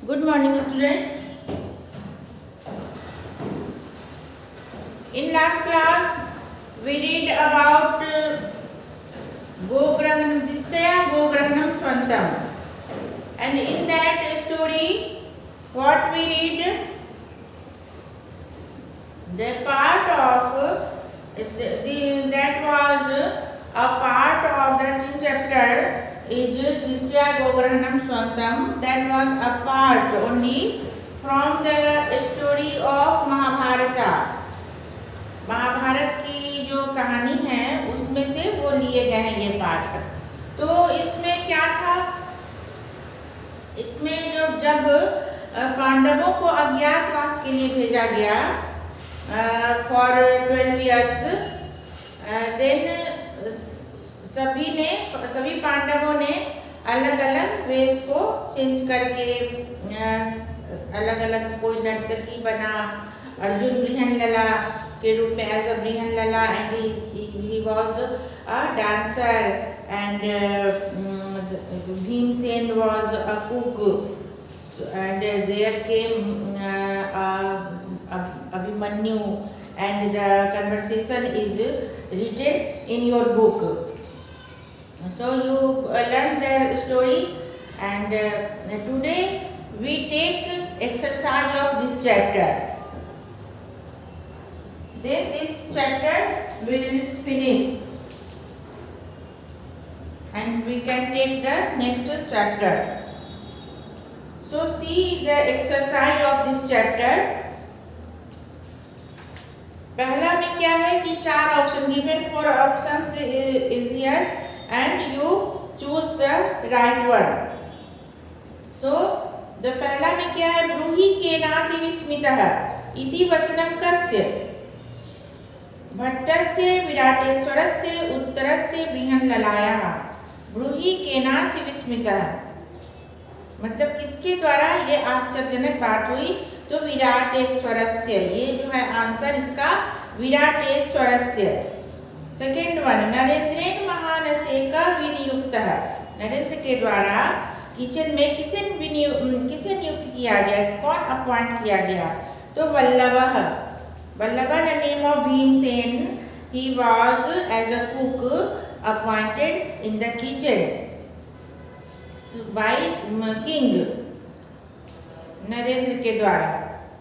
Good morning, students. In last class, we read about Gograhanam Dishtaya, Gograhanam Swantam. And in that story, what we read? The part of that was a part of that chapter is Dishtaya Gograhanam Swantam. That was a part only from the story of Mahabharata. Mahabharat की जो कहानी है उसमें से वो लिए गए हैं ये पाठ। तो इसमें क्या था, इसमें जब पांडवों को अज्ञातवास के लिए भेजा गया फॉर 12 years, देन सभी पांडवों ने अलग अलग वेश को चेंज करके अलग अलग, कोई नर्तकी बना, अर्जुन बृहन्नला के रूप में as a Brihannala, and he was a dancer, and Bhimsen was a cook, and there came Abhimanyu, and the conversation is written in your book. So you learn the story, and today we take exercise of this chapter. Then this chapter will finish and we can take the next chapter. So see the exercise of this chapter. पहला में क्या है कि 4 option given, 4 options is here and you choose the right one. So the पहला में क्या है, ब्रूहि केनासि विस्मितः इति वचनं कस्य, भट्टस्य विराटेश्वरस्य उत्तरस्य बृहन्नलायाः. ब्रूहि केनासि विस्मितः मतलब किसके द्वारा ये आश्चर्यजनक बात हुई, तो विराटेश्वरस्य, ये जो है आंसर इसका विराटेश्वरस्य. सेकेंड वन, नरेंद्रेण महानसेक विनियुक्तः, नरेंद्र के द्वारा किचन में किसे नियुक्त किया गया, कौन अपॉइंट किया गया, तो वल्लभः. Vallabha, the name of Bhimsen, he was as a cook appointed in the kitchen by king Narendra के द्वारा.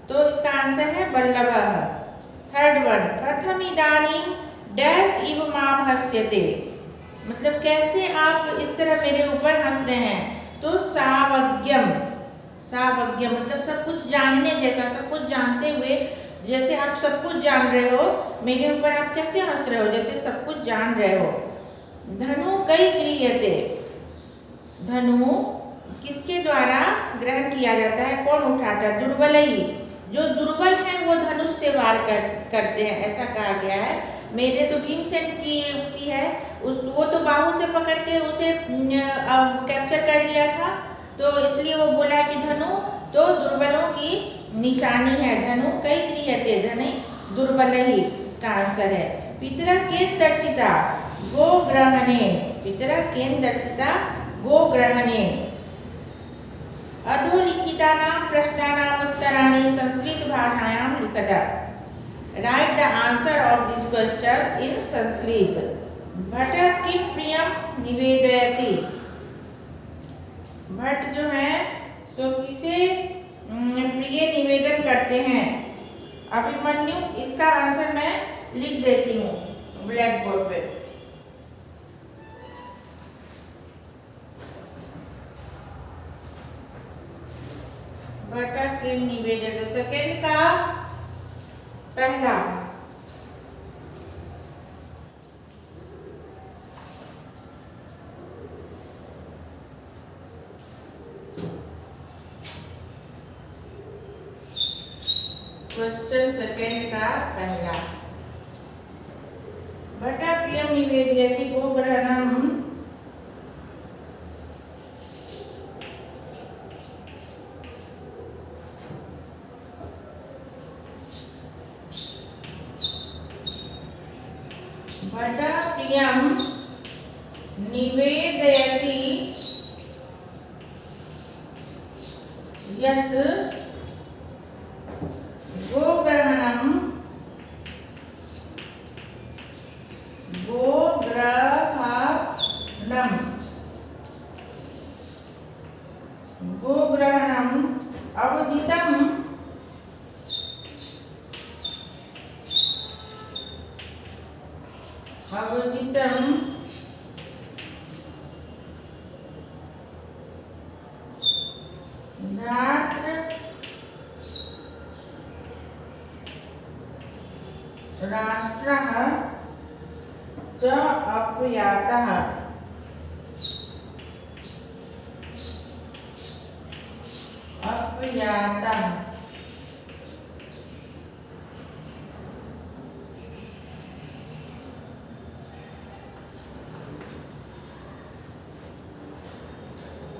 तो इसका आंसर है वल्लभः. थर्ड वन, कथम इदानीं डैश इव माम हस्यते, मतलब कैसे आप इस तरह मेरे ऊपर हंस रहे हैं, तो सावज्ञम, सावज्ञ मतलब सब कुछ जानने जैसा, सब कुछ जानते हुए, जैसे आप सब कुछ जान रहे हो, मेरे ऊपर आप कैसे हंस रहे हो, जैसे सब कुछ जान रहे हो. धनु कई गृह्यते, धनु किसके द्वारा ग्रहण किया जाता है, कौन उठाता है, दुर्बलई, जो दुर्बल है वो धनुष से वार करते हैं, ऐसा कहा गया है. मेरे तो भीमसेन की युक्ति है, वो तो बाहु से पकड़ के उसे कैप्चर कर लिया था, तो इसलिए वो बोला कि धनु तो दुर्बलों की निशानी है. धनु कई गृह्यते, धनु दुर्बल ही इसका आंसर है. पितरः केन दर्शिता गोग्रहणे, पितरः केन दर्शिता गोग्रहणे. अधोलिखितानां प्रश्नानां उत्तराणि संस्कृत भाषायां लिखत. Write the answer of this questions in Sanskrit. भट्टः किं प्रियं निवेदयति, भट्ट जो है तो किसे प्रिय निवेदन करते हैं. अभिमन्यु, इसका आंसर मैं लिख देती हूँ ब्लैक बोर्ड पे. भट्ट के निवेदक, सेकेंड का पहला, क्वेश्चन सेकेंड का पहला, भट्टः प्रियं निवेदयति गोग्रहणम् भट्टः प्रियं निवेदयति यत् गोग्रहणं अवदितं राष्ट्रः च अपयातः।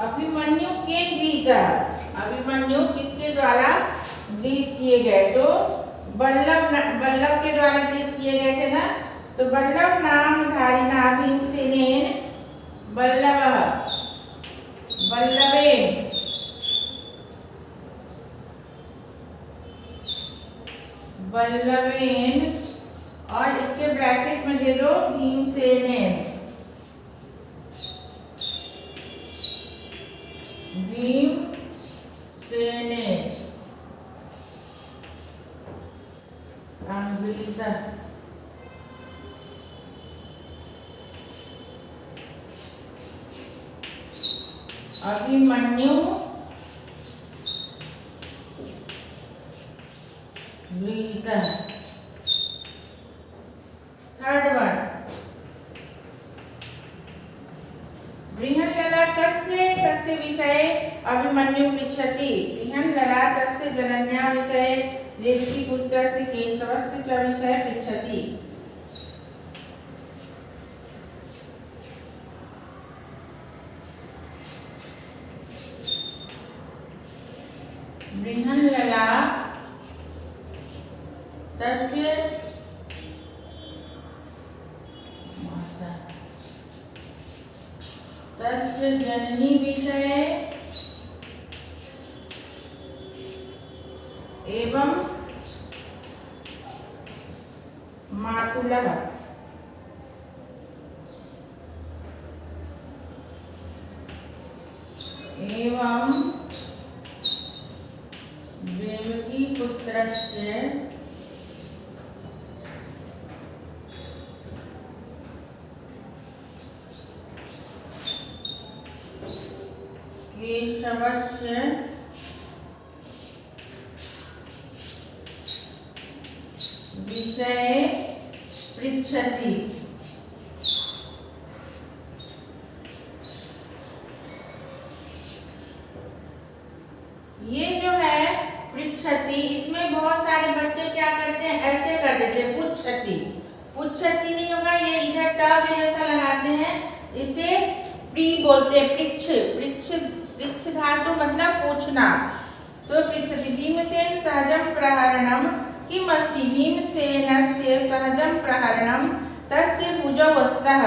अभिमन्यु के गृहीत, अभिमन्यु किसके द्वारा गृहीत किए गए? तो बल्लभ के द्वारा गृहीत किए गए थे ना। तो बल्लभ नामधारिणा भीमसेनेन बल्लभेन और इसके ब्रैकेट में दे दो भीमसेनेन अभिमन्यु गृहीत। थर्ड वन, बृहन्लला कस्य विषये अभिमन्यु पृच्छति। बृहन्लला तस्य जनन्या विषये देवकीपुत्रस्य केशवस्य च विषये पृच्छति। बृहन्लला तस्य जननी विषये एवं मातुलः एवं देवकीपुत्रस्य केशवस्य विषये पृच्छति। ये जो है पृच्छति, इसमें बहुत सारे बच्चे क्या करते हैं, ऐसे कर देते हैं पुच्छति। पुच्छति नहीं होगा, ये इधर ट के जैसा लगाते हैं, इसे प्री बोलते हैं। पृच्छ धातु मतलब पूछना। तो पृच्छति। भीमसेन सहजं प्रहरणं किमस्ति? भीमसेनस्य सहजं प्रहरणं तस्य भुजौ स्तः।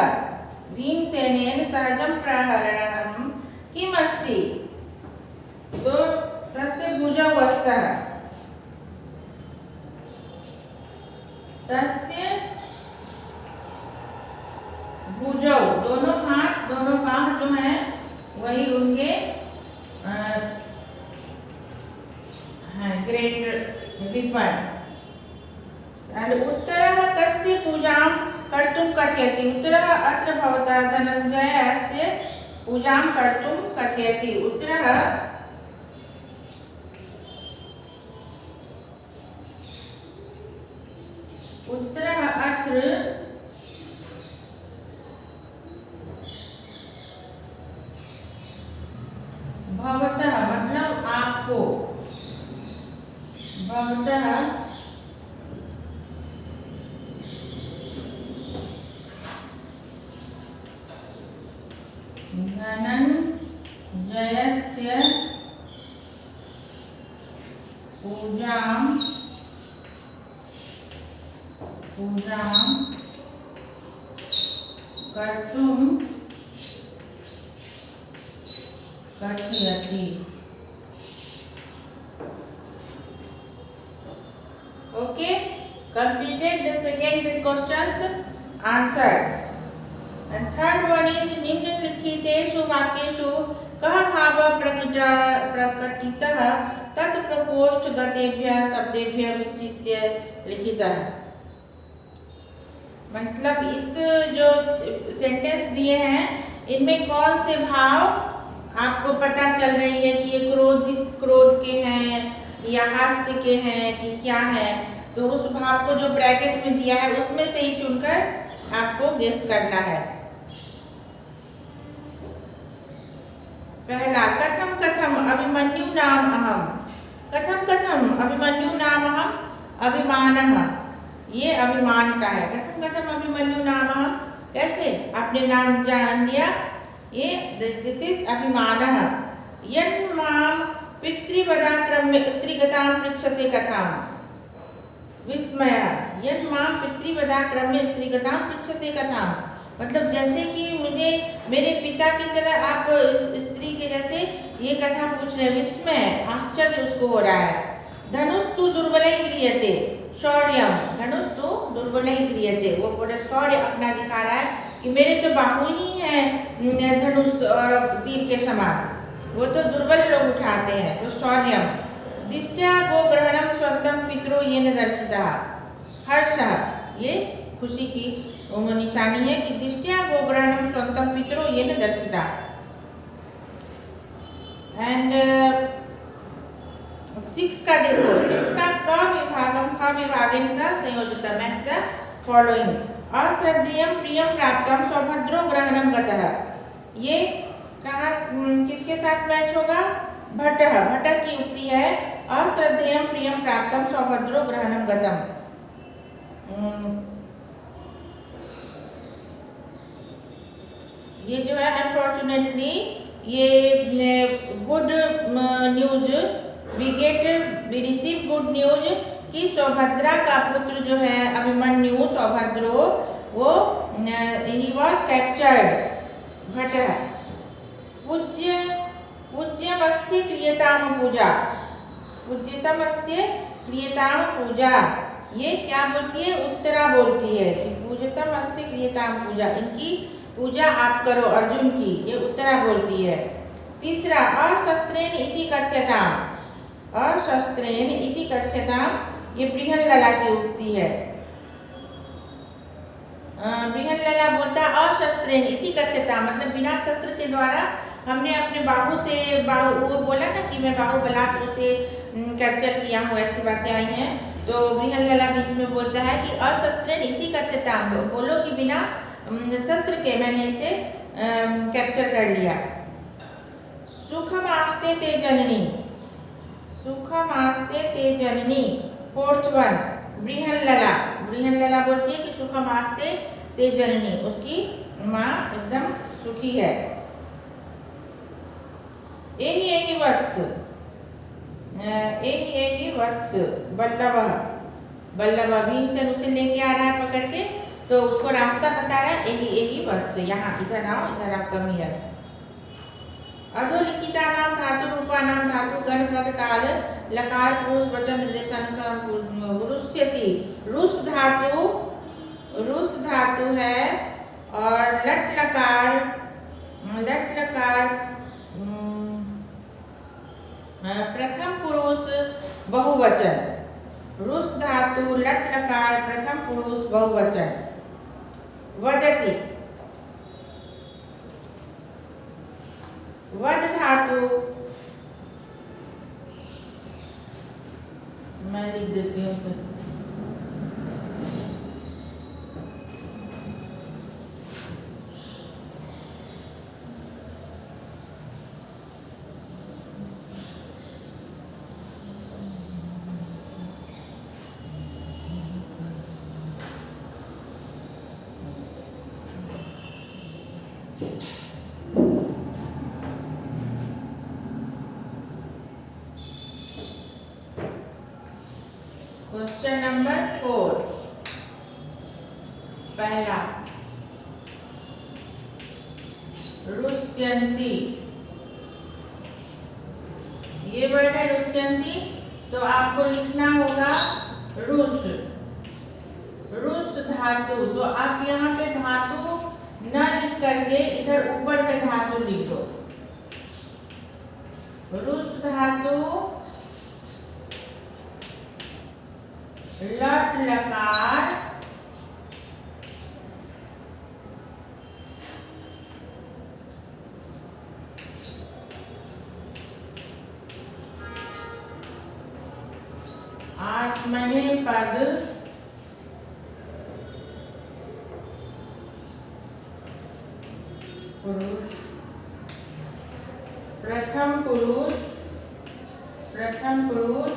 भीमसेनेन सहजं प्रहरणं किमस्ति? तो तस्य भुजौ स्तः। तस्य भुजौ, दोनों हाथ दोनों बाह जो है वही उनके ग्रेट विपन। उत्तरः कस्य पूजां कर्तुं कथयति? उत्तरः अत्र भवतः धनञ्जयस्य पूजां कर्तुं कथयति। उत्तरः अत्र भवतः मतलब आपको, भवतः धनञ्जयस्य पूजां कर्तुं कथयति। Completed the second questions answered. And third one is निम्नलिखितेषु वाक्येषु कः भावः प्रकटितः तत् प्रकोष्ठगतेभ्यः शब्देभ्यः विचित्य लिखितः। मतलब इस जो सेंटेंस दिए हैं इनमें कौन से भाव आपको पता चल रही है कि ये क्रोध के हैं या हास्य के हैं कि क्या है, तो उस भाव को जो ब्रैकेट में दिया है उसमें से ही चुनकर आपको गेस करना है। पहला, कथम कथम अभिमन्यु नाम अहम। कथम कथम अभिमन्यु नाम अहम, अभिमानः, ये अभिमान का है। कथम कथम अभिमन्यु नाम अहम, कैसे आपने नाम जान लिया, ये दिस इज अभिमानः। यन् माम पितृवदाक्रम्य स्त्रीगतां पृच्छसे कथाम, विस्मय। यन् माम पितृवदाक्रम्य स्त्रीगतां पृच्छसे कथाम, मतलब जैसे कि मुझे मेरे पिता की तरह आप स्त्री के जैसे ये कथा पूछ रहे, विस्मय, आश्चर्य उसको हो रहा है। धनुस्तु दुर्बलै गृह्यते शौर्यम, धनुस्तु दुर्बलै गृह्यते, वो पूरा शौर्य अपना दिखा रहा है कि मेरे तो बाहु ही हैं धनुष और तीर के समान, वो तो दुर्बल लोग उठाते हैं, तो शौर्यम। दिष्ट्या गोग्रहणम स्वन्तम पितरो येन दर्शितः, हर्षः, ये खुशी की निशानी है कि दिष्ट्या गोग्रहणम स्वन्तम पितरो येन दर्शितः। एंड 6 का देखो, 6 का क विभागम ख विभागेन सह संयोजितः, मैच द फॉलोइंग। अश्रद्धेयं प्रियं प्राप्तं सौभद्रो ग्रहणं गतः, ये कहाँ किसके साथ मैच होगा, भट्टः, भट्ट की उक्ति है। अश्रद्धेयं प्रियं प्राप्तं सौभद्रो ग्रहणं गतम्, ये जो है अनफॉर्चुनेटली ये good news we receive good news कि सौभद्रा का पुत्र जो है अभिमन्यु सौभद्रो, वो ही वॉज कैप्चर्ड। भट्ट, पूज्यमस्य क्रियताम पूजा, पूज्यतमस्य क्रियताम पूजा, ये क्या बोलती है, उत्तरा बोलती है कि पूज्यतमस्य क्रियताम पूजा, इनकी पूजा आप करो अर्जुन की, ये उत्तरा बोलती है। तीसरा, अशस्त्रेण इति कथ्यताम, अशस्त्रेण इति कथ्यताम, ये बृहन्लला की उक्ति है। बृहन्लला बोलता है अशस्त्रेण इति कथ्यताम, मतलब बिना शस्त्र के द्वारा हमने अपने बाहु से, वो बोला ना कि मैं बाहु बलात् उसे कैप्चर किया हूँ, ऐसी बातें आई हैं, तो बृहन्लला बीच में बोलता है कि अशस्त्रेण इति कथ्यताम, बोलो कि बिना शस्त्र के मैंने इसे कैप्चर कर लिया। सुखम आस्ते ते जननी, सुखम आस्ते ते जननी, फोर्थ वन, बृहन्लला, बृहन्लला बोलती है कि सुखम आस्ते ते जननी, उसकी माँ एकदम सुखी है। एहि एहि वत्स, एहि एहि वत्स बल्लभः, बल्लभ भीमसेन उसे लेके आ रहा है पकड़ के, तो उसको रास्ता बता रहा है, यही यही वत्स, यहाँ इधर आओ कम है। अधोलिखिता नाम धातु रूपा नाम धातु गण पद काल लकार पुरुष वचन निर्देशानुसार रुष्यति, रुष धातु है, और लट लकार प्रथम पुरुष बहुवचन, रुष धातु लट लकार प्रथम पुरुष बहुवचन। वदति, वद धातु, मैं लिख देती हूँ, क्वेश्चन नंबर 4, पहला, रुष्यन्ति, ये वर्ड है रुष्यन्ति, तो आपको लिखना होगा रुष, धातु, तो आप यहाँ पे धातु न लिख करके इधर ऊपर में धातु लिखो। रुष्ट धातु, लट लकार, आत्मनेपद, पुरुष, प्रथम पुरुष, प्रथम पुरुष,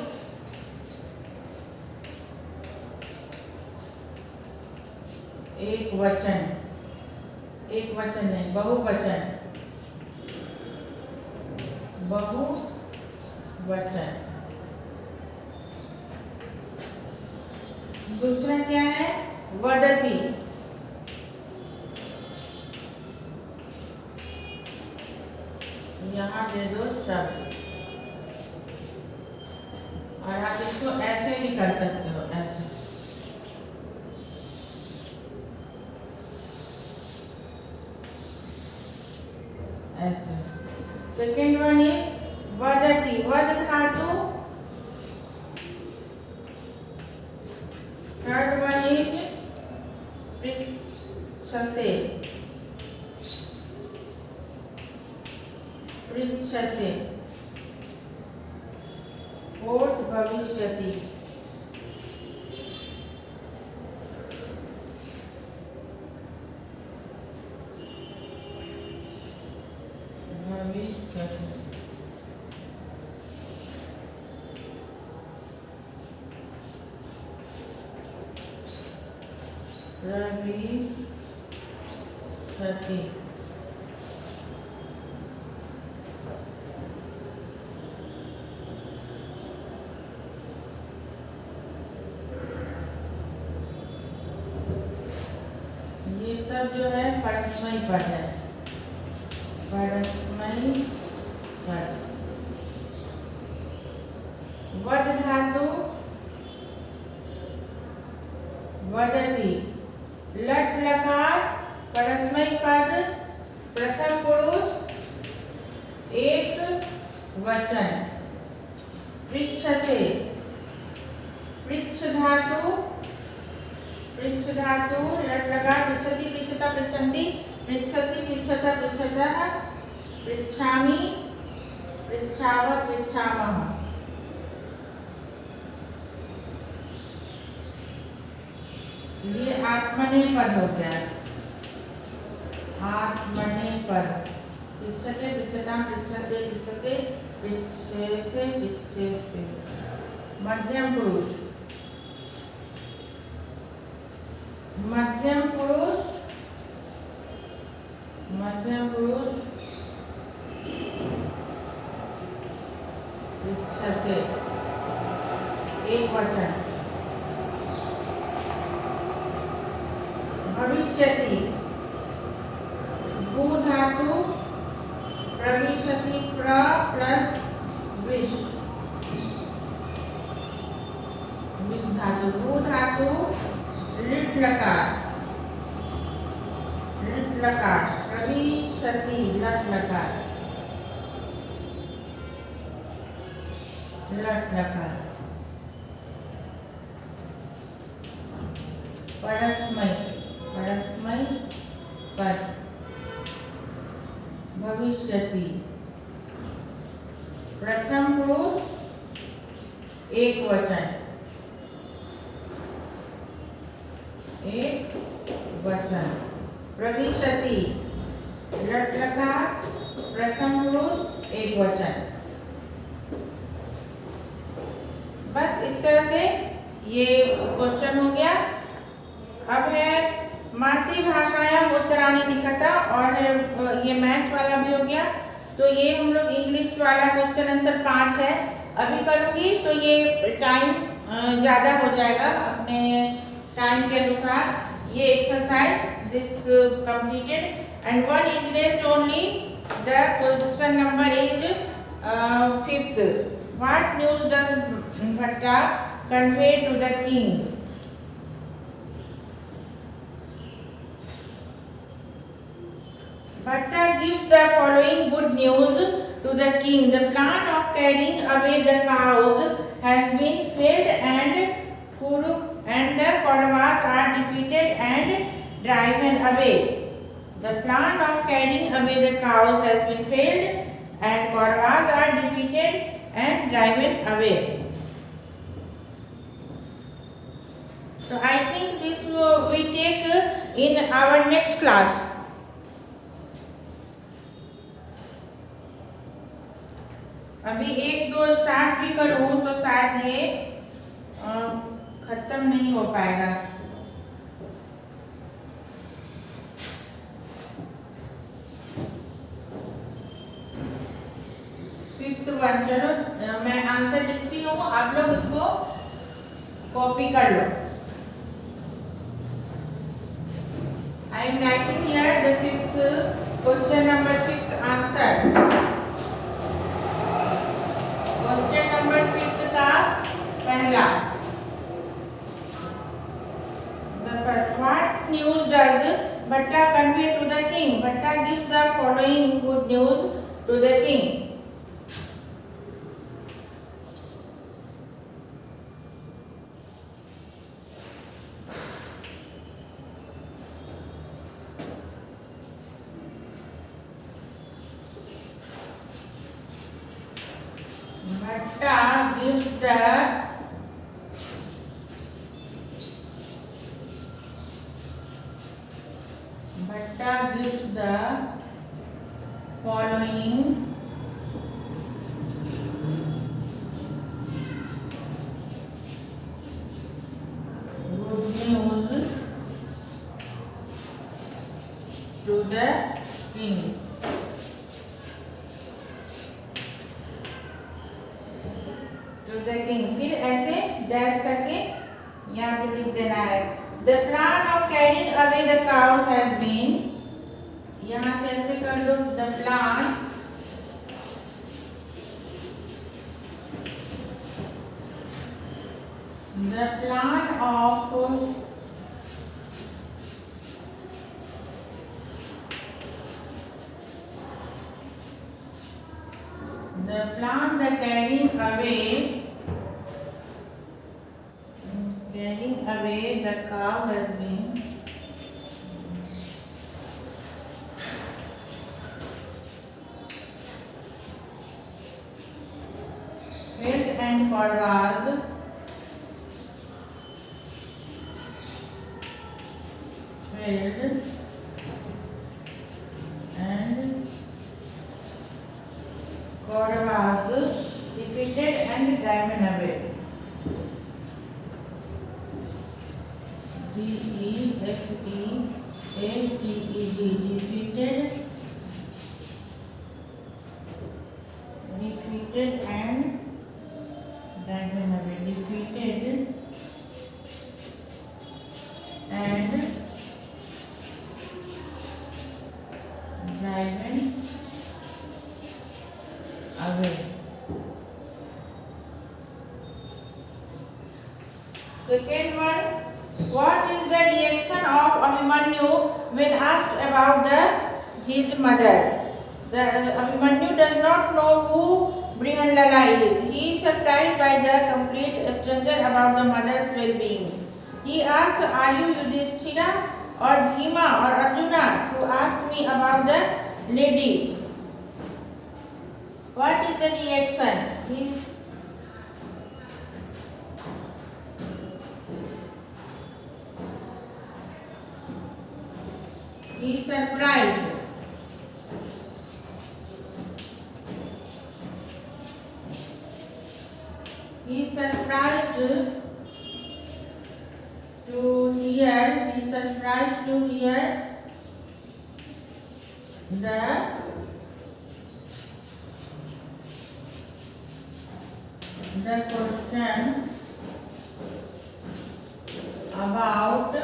एक वचन, एक वचन नहीं, बहुवचन, बहुवचन। दूसरा क्या है? वदति, यहाँ दे दो शब्द, और आप इसको ऐसे भी कर सकते हो, ऐसे। ऐसे। सेकेंड वन इज वदति, वद धातु। थर्ड वन इज पृच्छसे, पृच्छसे। फोर्थ भविष्यति, भविष्यति। रविशति, ये सब जो है परस्मैी पद है, परस्मैी पद। वद धातु, वदति, लट लकार, परस्मैी पद, प्रथम पुरुष, एक वचन। पृच्छसे, पृच्छ धातु, पृच्छ धातु, लट लकार, पृच्छति, पृच्छता, पृच्छन्ति, पृच्छसि, पृच्छता, पृच्छतः, पृच्छामि, पृच्छाव, पृच्छामः। ये आत्मनेपद हो गया, आत्मनेपद। पृच्छते, पृच्छतां, पृच्छते, पृच्छसे, पृच्छेते, पृच्छेसे। मध्यम पुरुष, मध्यम पुरुष, मध्यम पुरुष, पृच्छसे, एक वचन। भविष्यति, भू धातु, प्रविशति, प्र प्लस विश, विश धातु। भू धातु, लिट लकार, लिट लकार, प्रविशति, लट लकार, लट लकार। परस्मैी, परस्मैी पद। भविष्यति, प्रथम पुरुष, एक वचन, एक वचन। प्रविशति, लट लकार, प्रथम पुरुष, एक वचन। बस इस तरह से ये क्वेश्चन हो गया। अब है मातृभाषायाम उत्तराणि लिखता, और ये मैथ वाला भी हो गया। तो ये हम लोग इंग्लिश वाला क्वेश्चन आंसर 5 है, अभी करूँगी तो ये टाइम ज़्यादा हो जाएगा अपने टाइम के अनुसार। ये exercise this completed and one is rest only. The question number is 5th। What news does Bhatta convey to the king? gives the following good news to the king. The plan of carrying away the cows has been failed, and the Kauravas are defeated and driven away. The plan of carrying away the cows has been failed, and Kauravas are defeated and driven away. So I think this we take in our next class. अभी एक दो start भी करूँ तो शायद ये खत्म नहीं हो पाएगा. फिफ्थ वन, चलो मैं आंसर लिखती हूँ, आप लोग इसको कॉपी कर लो. I am writing here the fifth question, number fifth answer. Question number fifth का पहला. What news does Bhatta convey to the king? Bhatta gives the following good news to the king. Bhatta gives the following good news to the king. फिर ऐसे dash करके यहाँ पे लिख देना है. The plan of carrying away the cows has been, यहाँ से ऐसे कर दो. The plan the carrying away the cow has been failed, and Kauravas failed and Kauravas defeated and driven away. defeated and driven away. Defeated and driven away. Second one, what is the reaction of Abhimanyu when asked about his mother? Abhimanyu does not know who Brihanlala is. He is surprised by the complete stranger about the mother's well-being. He asks, "Are you Yudhishthira or Bhima or Arjuna to ask me about the lady?" What is the reaction? He is surprised. He is surprised to hear. He is surprised to hear the question about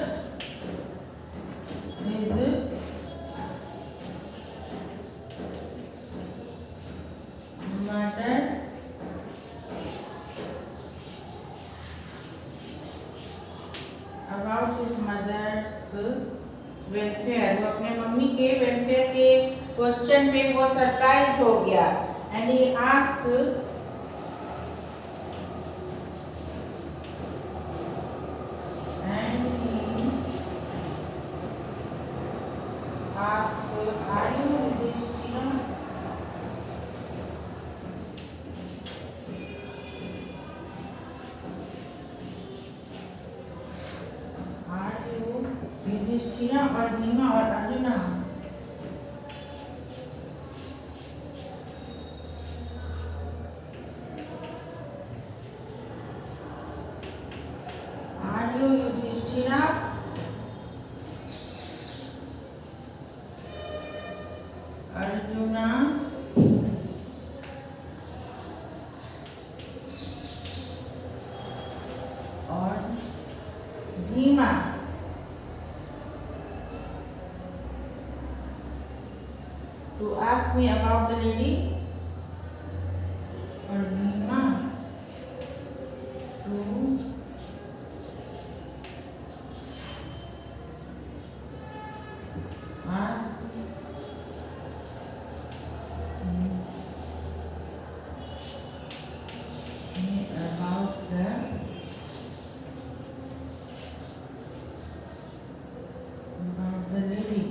his mother mother's welfare. वो अपने mummy के welfare के question पे वो surprise हो गया and he asked are you Yudhishthira? Are you Yudhishthira or Bhima or Arjuna? Are you Yudhishthira? Arjuna or Bhima? To ask me about the lady or Bhima to ask me about the lady.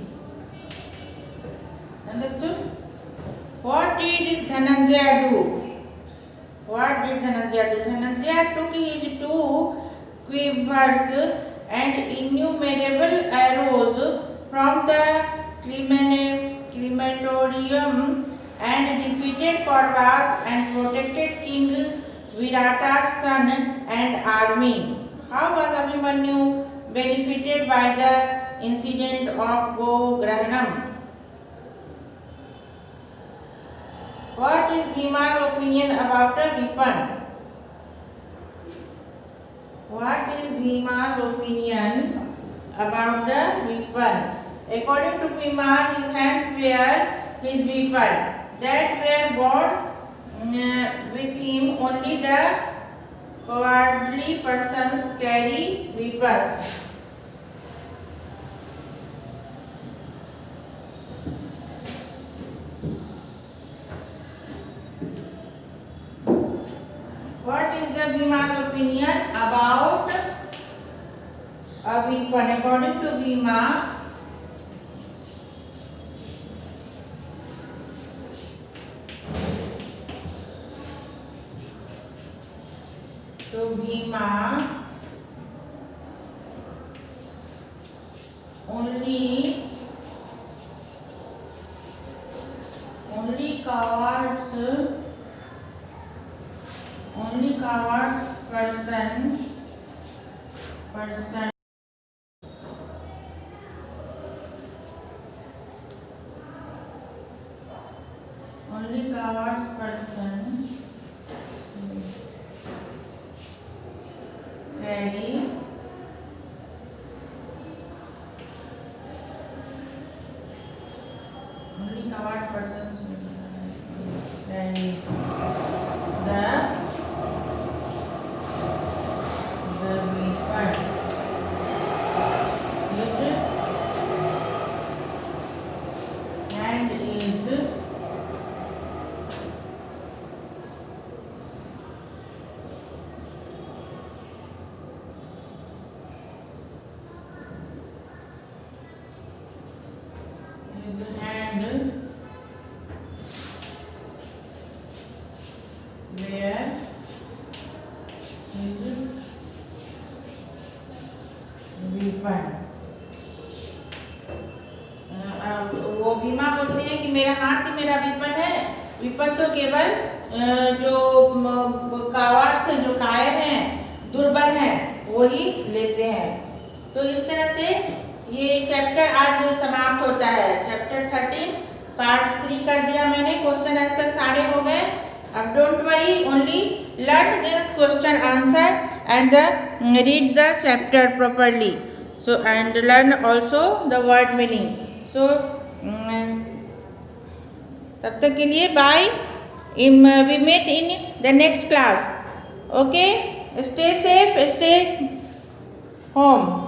Understood? What did Dhananjaya do? What did Dhananjaya do? Dhananjaya took his 2 quivers and innumerable arrows from the crematorium and defeated Kauravas and protected King Virata's son and army. How was Abhimanyu benefited by the incident of Gograhanam? What is Bhima's opinion about a weapon? What is Bhima's opinion about the weapon? According to Bhima, his hands were his weapon that were born with him. Only the cowardly persons carry weapons. What is the Bhima's opinion about a weapon? According to Bhima, only cowards person only cowards person carry only coward persons carry the weapon and is hand where is weapon. वो भीमा बोलते हैं कि मेरा हाथ ही मेरा weapon है। Weapon तो केवल जो कावार्स हैं, जो कायर हैं, दुर्बल हैं, वही लेते हैं। तो इस तरह से ये चैप्टर आज समाप्त होता है। चैप्टर 13 पार्ट 3 कर दिया मैंने। क्वेश्चन आंसर सारे हो गए। अब don't worry, only learn the question answer and read the chapter properly. So and learn also the word meaning. So तब तक के लिए bye. We meet in the next class. Okay, stay safe, stay home.